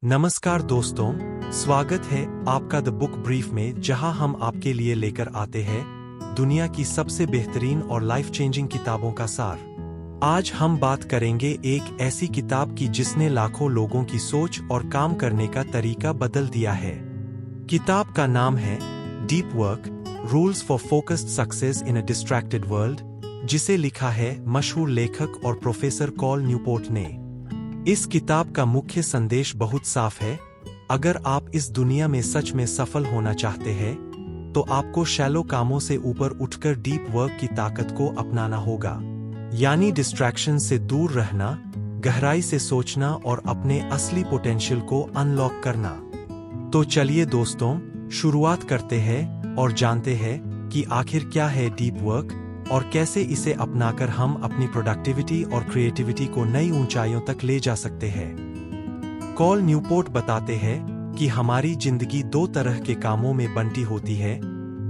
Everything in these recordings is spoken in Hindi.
नमस्कार दोस्तों, स्वागत है आपका द बुक ब्रीफ में, जहां हम आपके लिए लेकर आते हैं दुनिया की सबसे बेहतरीन और लाइफ चेंजिंग किताबों का सार। आज हम बात करेंगे एक ऐसी किताब की जिसने लाखों लोगों की सोच और काम करने का तरीका बदल दिया है। किताब का नाम है deep work, rules for focused success in a distracted world, जिसे लिखा है मशहूर लेखक और प्रोफेसर कॉल न्यूपोर्ट ने। इस किताब का मुख्य संदेश बहुत साफ है। अगर आप इस दुनिया में सच में सफल होना चाहते हैं तो आपको शैलो कामों से ऊपर उठकर डीप वर्क की ताकत को अपनाना होगा, यानी डिस्ट्रैक्शन से दूर रहना, गहराई से सोचना और अपने असली पोटेंशियल को अनलॉक करना। तो चलिए दोस्तों, शुरुआत करते हैं और जानते हैं कि आखिर क्या है डीप वर्क और कैसे इसे अपनाकर हम अपनी प्रोडक्टिविटी और क्रिएटिविटी को नई ऊंचाइयों तक ले जा सकते हैं। कॉल न्यूपोर्ट बताते हैं कि हमारी जिंदगी दो तरह के कामों में बंटी होती है,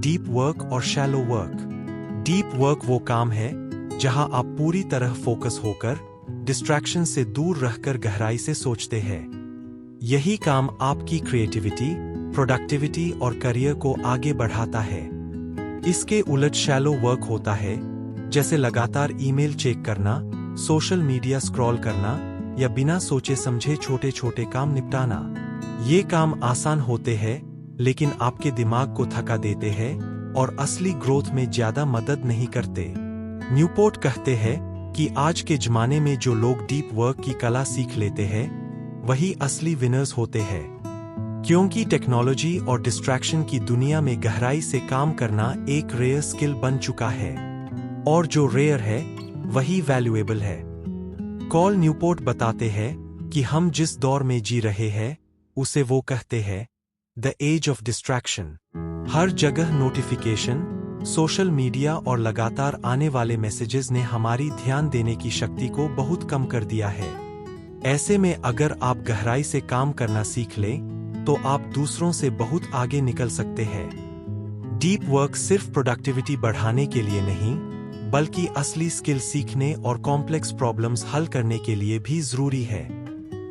डीप वर्क और शैलो वर्क। डीप वर्क वो काम है जहां आप पूरी तरह फोकस होकर डिस्ट्रैक्शन से दूर रहकर गहराई से सोचते हैं। यही काम आपकी क्रिएटिविटी, प्रोडक्टिविटी और करियर को आगे बढ़ाता है। इसके उलट शैलो वर्क होता है, जैसे लगातार ईमेल चेक करना, सोशल मीडिया स्क्रॉल करना या बिना सोचे समझे छोटे छोटे काम निपटाना। ये काम आसान होते हैं लेकिन आपके दिमाग को थका देते हैं और असली ग्रोथ में ज्यादा मदद नहीं करते। न्यूपोर्ट कहते हैं कि आज के जमाने में जो लोग डीप वर्क की कला सीख लेते हैं वही असली विनर्स होते हैं, क्योंकि टेक्नोलॉजी और डिस्ट्रैक्शन की दुनिया में गहराई से काम करना एक रेयर स्किल बन चुका है, और जो रेयर है वही वैल्यूएबल है। कॉल न्यूपोर्ट बताते हैं कि हम जिस दौर में जी रहे हैं उसे वो कहते हैं द एज ऑफ डिस्ट्रैक्शन। हर जगह नोटिफिकेशन, सोशल मीडिया और लगातार आने वाले मैसेजेस ने हमारी ध्यान देने की शक्ति को बहुत कम कर दिया है। ऐसे में अगर आप गहराई से काम करना सीख लें तो आप दूसरों से बहुत आगे निकल सकते हैं। डीप वर्क सिर्फ प्रोडक्टिविटी बढ़ाने के लिए नहीं, बल्कि असली स्किल सीखने और कॉम्प्लेक्स प्रॉब्लम्स हल करने के लिए भी जरूरी है।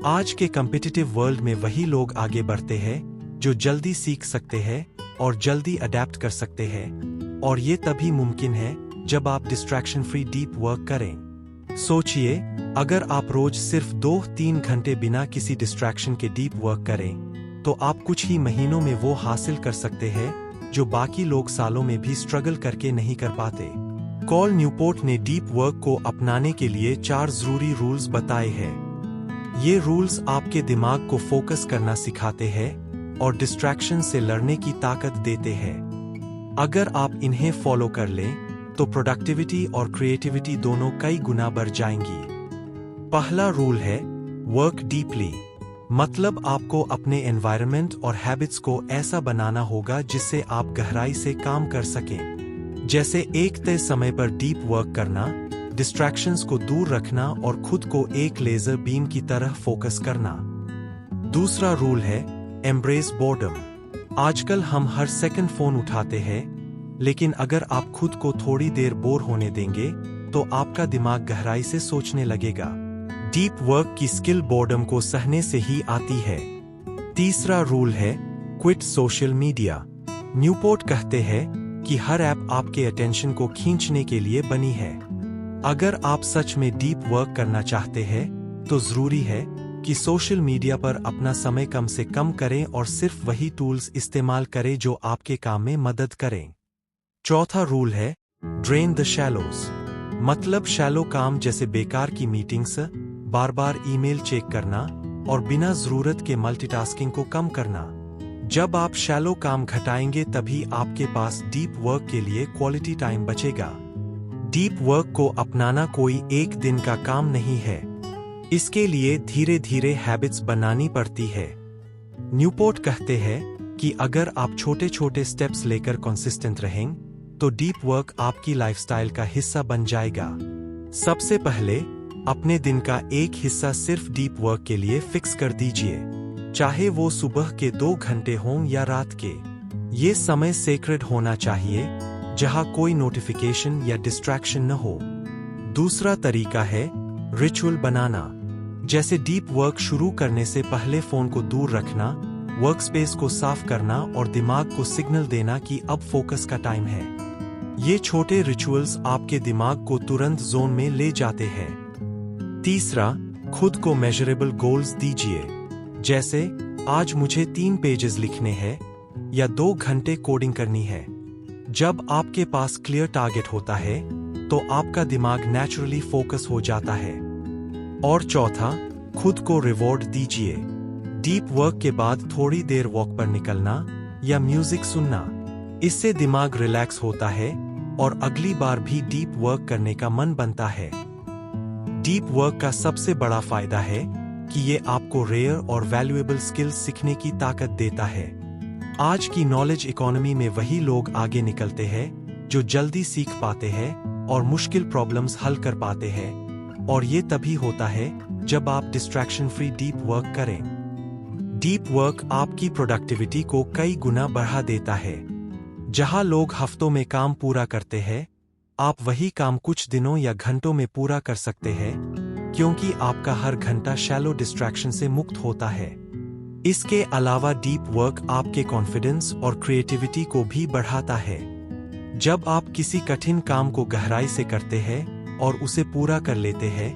आज के कॉम्पिटिटिव वर्ल्ड में वही लोग आगे बढ़ते हैं जो जल्दी सीख सकते हैं और जल्दी अडेप्ट कर सकते हैं, और ये तभी मुमकिन है जब आप डिस्ट्रैक्शन फ्री डीप वर्क करें। सोचिए, अगर आप रोज सिर्फ 2-3 घंटे बिना किसी डिस्ट्रैक्शन के डीप वर्क करें तो आप कुछ ही महीनों में वो हासिल कर सकते हैं जो बाकी लोग सालों में भी स्ट्रगल करके नहीं कर पाते। कॉल न्यूपोर्ट ने डीप वर्क को अपनाने के लिए 4 जरूरी रूल्स बताए हैं। ये रूल्स आपके दिमाग को फोकस करना सिखाते हैं और डिस्ट्रैक्शन से लड़ने की ताकत देते हैं। अगर आप इन्हें फॉलो कर लें तो प्रोडक्टिविटी और क्रिएटिविटी दोनों कई गुना बढ़ जाएंगी। पहला रूल है वर्क डीपली, मतलब आपको अपने एनवायरनमेंट और हैबिट्स को ऐसा बनाना होगा जिससे आप गहराई से काम कर सकें। जैसे एक तय समय पर डीप वर्क करना, डिस्ट्रैक्शंस को दूर रखना और खुद को एक लेजर बीम की तरह फोकस करना। दूसरा रूल है एम्ब्रेस बोर्डम। आजकल हम हर सेकंड फोन उठाते हैं, लेकिन अगर आप खुद को थोड़ी देर बोर होने देंगे तो आपका दिमाग गहराई से सोचने लगेगा। डीप वर्क की स्किल बोर्डम को सहने से ही आती है। तीसरा रूल है क्विट सोशल मीडिया। न्यूपोर्ट कहते हैं कि हर ऐप आपके अटेंशन को खींचने के लिए बनी है। अगर आप सच में डीप वर्क करना चाहते हैं तो जरूरी है कि सोशल मीडिया पर अपना समय कम से कम करें और सिर्फ वही टूल्स इस्तेमाल करें जो आपके काम में मदद करें। चौथा रूल है ड्रेन द शैलोज, मतलब शैलो काम जैसे बेकार की मीटिंग्स, बार बार ईमेल चेक करना और बिना जरूरत के मल्टीटास्किंग को कम करना। जब आप शैलो काम घटाएंगे तभी आपके पास डीप वर्क के लिए क्वालिटी टाइम बचेगा। डीप वर्क को अपनाना कोई एक दिन का काम नहीं है, इसके लिए धीरे धीरे हैबिट्स बनानी पड़ती है। न्यूपोर्ट कहते हैं कि अगर आप छोटे छोटे स्टेप्स लेकर कंसिस्टेंट रहें तो डीप वर्क आपकी लाइफस्टाइल का हिस्सा बन जाएगा। सबसे पहले अपने दिन का एक हिस्सा सिर्फ डीप वर्क के लिए फिक्स कर दीजिए, चाहे वो सुबह के 2 घंटे हों या रात के। ये समय सेक्रेड होना चाहिए, जहां कोई नोटिफिकेशन या डिस्ट्रैक्शन न हो। दूसरा तरीका है रिचुअल बनाना। जैसे डीप वर्क शुरू करने से पहले फोन को दूर रखना, वर्कस्पेस को साफ करना और दिमाग को सिग्नल देना कि अब फोकस का टाइम है। ये छोटे रिचुअल्स आपके दिमाग को तुरंत जोन में ले जाते हैं। तीसरा, खुद को मेजरेबल गोल्स दीजिए। जैसे आज मुझे 3 पेजेस लिखने हैं या 2 घंटे कोडिंग करनी है। जब आपके पास क्लियर टारगेट होता है तो आपका दिमाग नेचुरली फोकस हो जाता है। और चौथा, खुद को रिवॉर्ड दीजिए। डीप वर्क के बाद थोड़ी देर वॉक पर निकलना या म्यूजिक सुनना, इससे दिमाग रिलैक्स होता है और अगली बार भी डीप वर्क करने का मन बनता है। डीप वर्क का सबसे बड़ा फायदा है कि ये आपको रेयर और वैल्यूएबल स्किल्स सीखने की ताकत देता है। आज की नॉलेज इकोनॉमी में वही लोग आगे निकलते हैं जो जल्दी सीख पाते हैं और मुश्किल प्रॉब्लम्स हल कर पाते हैं, और ये तभी होता है जब आप डिस्ट्रैक्शन फ्री डीप वर्क करें। डीप वर्क आपकी प्रोडक्टिविटी को कई गुना बढ़ा देता है। जहां लोग हफ्तों में काम पूरा करते हैं, आप वही काम कुछ दिनों या घंटों में पूरा कर सकते हैं, क्योंकि आपका हर घंटा शैलो डिस्ट्रैक्शन से मुक्त होता है। इसके अलावा डीप वर्क आपके कॉन्फिडेंस और क्रिएटिविटी को भी बढ़ाता है। जब आप किसी कठिन काम को गहराई से करते हैं और उसे पूरा कर लेते हैं,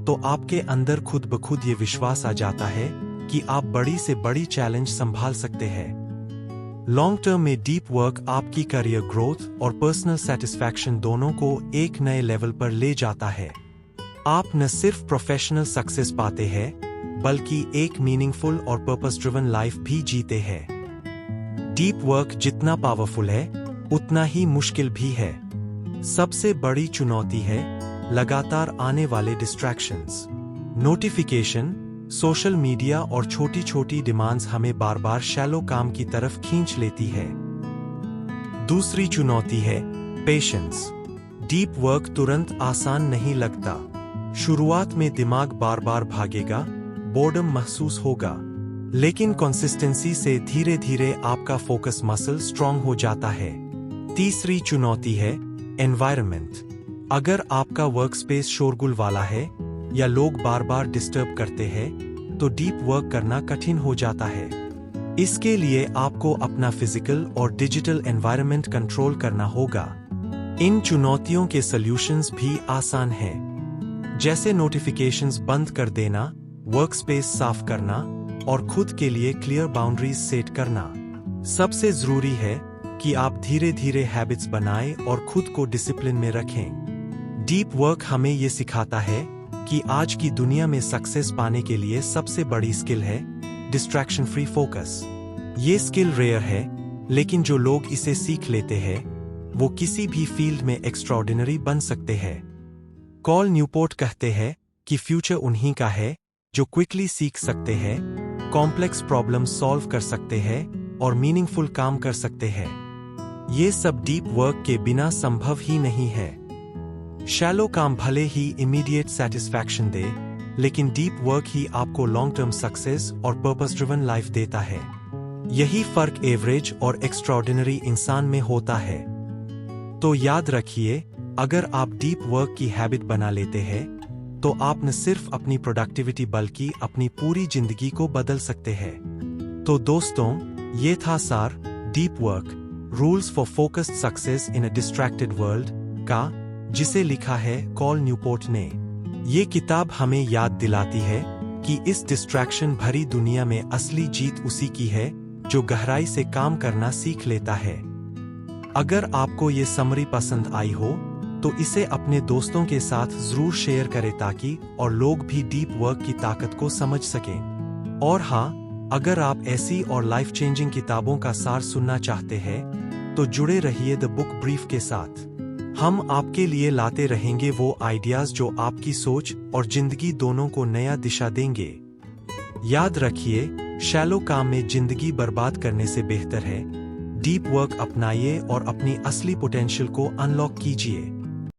तो आपके अंदर खुद ब खुद ये विश्वास आ जाता है कि आप बड़ी से बड़ी चैलेंज संभाल सकते हैं। लॉन्ग टर्म में डीप वर्क आपकी करियर ग्रोथ और पर्सनल सेटिस्फैक्शन दोनों को एक नए लेवल पर ले जाता है। आप न सिर्फ प्रोफेशनल सक्सेस पाते हैं, बल्कि एक मीनिंगफुल और पर्पस ड्रिवन लाइफ भी जीते हैं। डीप वर्क जितना पावरफुल है, उतना ही मुश्किल भी है। सबसे बड़ी चुनौती है लगातार आने वाले डिस्ट्रैक्शंस। नोटिफिकेशन, सोशल मीडिया और छोटी छोटी डिमांड्स हमें बार बार शैलो काम की तरफ खींच लेती है। दूसरी चुनौती है पेशेंस। डीप वर्क तुरंत आसान नहीं लगता। शुरुआत में दिमाग बार बार भागेगा, बोर्डम महसूस होगा, लेकिन कंसिस्टेंसी से धीरे धीरे आपका फोकस मसल स्ट्रांग हो जाता है। तीसरी चुनौती है एनवायरनमेंट। अगर आपका वर्कस्पेस शोरगुल वाला है या लोग बार बार डिस्टर्ब करते हैं, तो डीप वर्क करना कठिन हो जाता है। इसके लिए आपको अपना फिजिकल और डिजिटल एनवायरनमेंट कंट्रोल करना होगा। इन चुनौतियों के सॉल्यूशंस भी आसान हैं, जैसे नोटिफिकेशंस बंद कर देना, वर्कस्पेस साफ करना और खुद के लिए क्लियर बाउंड्रीज सेट करना। सबसे जरूरी है कि आप धीरे धीरे हैबिट्स बनाएं और खुद को डिसिप्लिन में रखें। डीप वर्क हमें ये सिखाता है कि आज की दुनिया में सक्सेस पाने के लिए सबसे बड़ी स्किल है डिस्ट्रैक्शन फ्री फोकस। ये स्किल रेयर है, लेकिन जो लोग इसे सीख लेते हैं, वो किसी भी फील्ड में एक्स्ट्राऑर्डिनरी बन सकते हैं। कॉल न्यूपोर्ट कहते हैं कि फ्यूचर उन्हीं का है जो क्विकली सीख सकते हैं, कॉम्प्लेक्स प्रॉब्लम सॉल्व कर सकते हैं और मीनिंगफुल काम कर सकते हैं। ये सब डीप वर्क के बिना संभव ही नहीं है। शैलो काम भले ही इमीडिएट सेटिस्फैक्शन दे, लेकिन डीप वर्क ही आपको लॉन्ग टर्म सक्सेस और पर्पस ड्रिवन लाइफ देता है। यही फर्क एवरेज और एक्स्ट्राऑर्डिनरी इंसान में होता है। तो याद रखिए, अगर आप डीप वर्क की हैबिट बना लेते हैं, तो आप न सिर्फ अपनी प्रोडक्टिविटी बल्कि अपनी पूरी जिंदगी को बदल सकते हैं। तो दोस्तों, ये था सार deep work rules for focused success in a distracted world का, जिसे लिखा है कॉल न्यूपोर्ट ने। ये किताब हमें याद दिलाती है कि इस डिस्ट्रैक्शन भरी दुनिया में असली जीत उसी की है जो गहराई से काम करना सीख लेता है। अगर आपको ये समरी पसंद आई हो, तो इसे अपने दोस्तों के साथ जरूर शेयर करें ताकि और लोग भी डीप वर्क की ताकत को समझ सकें। और हाँ, अगर आप ऐसी और लाइफ चेंजिंग किताबों का सार सुनना चाहते हैं, तो जुड़े रहिए द बुक ब्रीफ के साथ। हम आपके लिए लाते रहेंगे वो आइडियाज जो आपकी सोच और जिंदगी दोनों को नया दिशा देंगे। याद रखिए, शैलो काम में जिंदगी बर्बाद करने से बेहतर है डीप वर्क अपनाइए और अपनी असली पोटेंशियल को अनलॉक कीजिए।